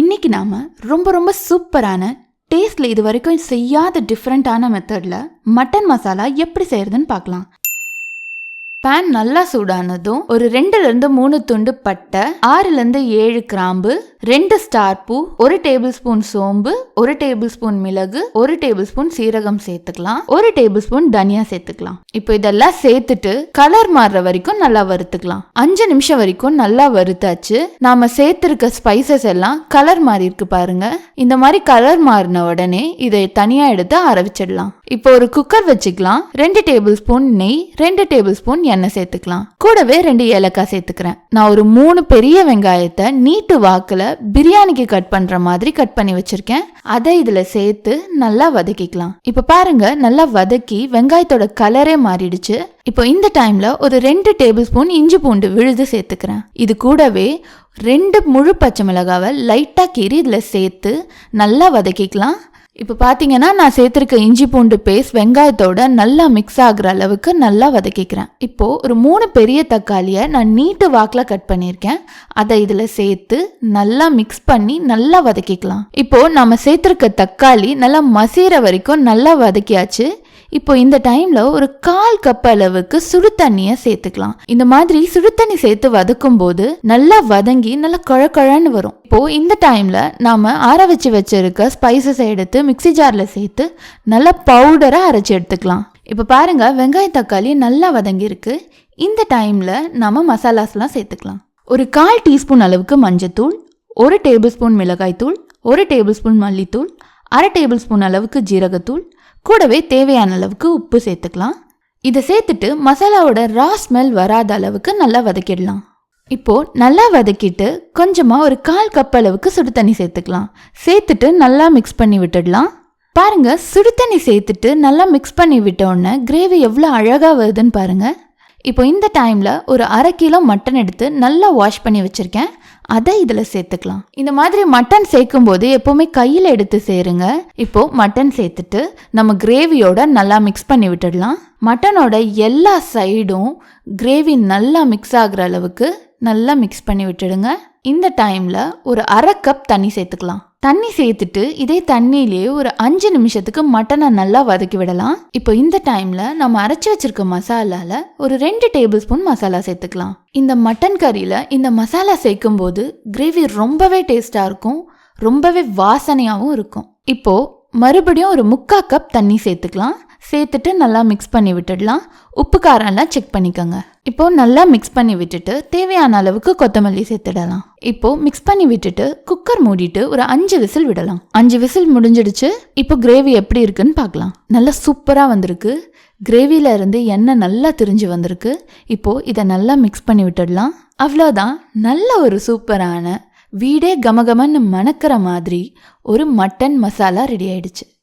இன்னைக்கு நாம ரொம்ப ரொம்ப சூப்பரான டேஸ்ட்ல இது வரைக்கும் செய்யாத டிஃப்ரெண்டான மெத்தட்ல மட்டன் மசாலா எப்படி செய்யறதுன்னு பார்க்கலாம். பேன் நல்லா சூடானதும் ஒரு 2-3 துண்டு பட்டை, 6-7 கிராம்பு, 2 ஸ்டார் பூ, 1 டேபிள் ஸ்பூன் சோம்பு, 1 டேபிள் ஸ்பூன் மிளகு, 1 டேபிள் ஸ்பூன் சீரகம் சேர்த்துக்கலாம், 1 டேபிள் ஸ்பூன் தனியா சேர்த்துக்கலாம். இப்போ இதெல்லாம் சேர்த்துட்டு கலர் மாறுற வரைக்கும் நல்லா வறுத்துக்கலாம். 5 நிமிஷம் வரைக்கும் நல்லா வறுத்தாச்சு. நாம சேர்த்திருக்க ஸ்பைசஸ் எல்லாம் கலர் மாறி இருக்கு பாருங்க. இந்த மாதிரி கலர் மாறின உடனே இதை தனியா எடுத்து அரைச்சிடலாம். இப்போ ஒரு குக்கர் வச்சுக்கலாம். 2 டேபிள் ஸ்பூன் நெய், 2 டேபிள் ஸ்பூன் எண்ணெய் சேர்த்துக்கலாம். கூடவே 2 ஏலக்காய் சேர்த்துக்கிறேன். நான் ஒரு 3 பெரிய வெங்காயத்தை நீட்டு வாக்குல பிரியாணிக்கு கட் பண்ற மாதிரி கட் பண்ணி வச்சிருக்கேன். அதை இதுல சேர்த்து நல்லா வதக்கிக்கலாம். இப்ப பாருங்க, நல்லா வதக்கி வெங்காயத்தோட கலரே மாறிடுச்சு. இப்போ இந்த டைம்ல ஒரு 2 டேபிள் ஸ்பூன் இஞ்சி பூண்டு விழுது சேர்த்துக்கிறேன். இது கூடவே 2 முழு பச்சை மிளகாவை லைட்டா கீறி இதுல சேர்த்து நல்லா வதக்கிக்கலாம். இப்போ பார்த்தீங்கன்னா நான் சேர்த்துருக்க இஞ்சி பூண்டு பேஸ்ட் வெங்காயத்தோட நல்லா மிக்ஸ் ஆகுற அளவுக்கு நல்லா வதக்கிக்கிறேன். இப்போ ஒரு 3 பெரிய தக்காளியை நான் நீட்டு வாக்கில் கட் பண்ணியிருக்கேன். அதை இதில் சேர்த்து நல்லா மிக்ஸ் பண்ணி நல்லா வதக்கிக்கலாம். இப்போ நம்ம சேர்த்துருக்க தக்காளி நல்லா மசிகிற வரைக்கும் நல்லா வதக்கியாச்சு. இப்போ இந்த டைம்ல ஒரு 1/4 கப் அளவுக்கு சுடு தண்ணியை சேர்த்துக்கலாம். இந்த மாதிரி சுடு தண்ணி சேர்த்து வதக்கும் போது நல்லா வதங்கி நல்லா குழன்னு வரும். இப்போ இந்த டைம்ல நாம ஆற வச்சு வச்சிருக்க ஸ்பைசஸை எடுத்து மிக்ஸி ஜார்ல சேர்த்து நல்லா பவுடரா அரைச்சி எடுத்துக்கலாம். இப்போ பாருங்க, வெங்காயம் தக்காளி நல்லா வதங்கி இருக்கு. இந்த டைம்ல நாம மசாலாஸ்லாம் சேர்த்துக்கலாம். ஒரு 1/4 டீஸ்பூன் அளவுக்கு மஞ்சத்தூள், 1 டேபிள் ஸ்பூன் மிளகாய் தூள், 1 டேபிள் ஸ்பூன் மல்லித்தூள், 1/2 டேபிள் ஸ்பூன் அளவுக்கு ஜீரகத்தூள், கூடவே தேவையான அளவுக்கு உப்பு சேர்த்துக்கலாம். இதை சேர்த்துட்டு மசாலாவோட ரா ஸ்மெல் வராத அளவுக்கு நல்லா வதக்கிடலாம். இப்போ நல்லா வதக்கிட்டு கொஞ்சமா ஒரு 1/4 கப் அளவுக்கு சுடு தண்ணி சேர்த்துக்கலாம். சேர்த்துட்டு நல்லா மிக்ஸ் பண்ணி விட்டுடலாம். பாருங்க, சுடு தண்ணி சேர்த்துட்டு நல்லா மிக்ஸ் பண்ணி விட்டோடனே கிரேவி எவ்வளோ அழகா வருதுன்னு பாருங்க. இப்போ இந்த டைம்ல ஒரு 1/2 கிலோ மட்டன் எடுத்து நல்லா வாஷ் பண்ணி வச்சிருக்கேன். அதை இதில் சேர்த்துக்கலாம். இந்த மாதிரி மட்டன் சேர்க்கும் போது எப்போவுமே கையில் எடுத்து சேருங்க. இப்போ மட்டன் சேர்த்துட்டு நம்ம கிரேவியோட நல்லா மிக்ஸ் பண்ணி விட்டுடலாம். மட்டனோட எல்லா சைடும் கிரேவி நல்லா மிக்ஸ் ஆகுற அளவுக்கு நல்லா மிக்ஸ் பண்ணி விட்டுடுங்க. இந்த டைம்ல ஒரு 1/2 கப் தண்ணி சேர்த்துக்கலாம். தண்ணி சேர்த்துட்டு இதே தண்ணியிலேயே ஒரு 5 நிமிஷத்துக்கு மட்டனை நல்லா வதக்கி விடலாம். இப்போ இந்த டைம்ல நம்ம அரைச்சி வச்சிருக்க மசாலால ஒரு 2 டேபிள் ஸ்பூன் மசாலா சேர்த்துக்கலாம். இந்த மட்டன் கறியில இந்த மசாலா சேர்க்கும் போது கிரேவி ரொம்பவே டேஸ்டா இருக்கும், ரொம்பவே வாசனையாகவும் இருக்கும். இப்போ மறுபடியும் ஒரு 3/4 கப் தண்ணி சேர்த்துக்கலாம். சேர்த்துட்டு நல்லா மிக்ஸ் பண்ணி விட்டுடலாம். உப்பு காரம்லாம் செக் பண்ணிக்கோங்க. இப்போ நல்லா மிக்ஸ் பண்ணி விட்டுட்டு தேவையான அளவுக்கு கொத்தமல்லி சேர்த்துடலாம். இப்போ மிக்ஸ் பண்ணி விட்டுட்டு குக்கர் மூடிட்டு ஒரு 5 விசில் விடலாம். 5 விசில் முடிஞ்சிடுச்சு. இப்போ கிரேவி எப்படி இருக்குன்னு பார்க்கலாம். நல்லா சூப்பராக வந்திருக்கு. கிரேவியில இருந்து எண்ணெய் நல்லா திரிஞ்சு வந்திருக்கு. இப்போ இதை நல்லா மிக்ஸ் பண்ணி விட்டுடலாம். அவ்வளோதான், நல்ல ஒரு சூப்பரான வீடே கமகமன்னு மணக்கிற மாதிரி ஒரு மட்டன் மசாலா ரெடி ஆயிடுச்சு.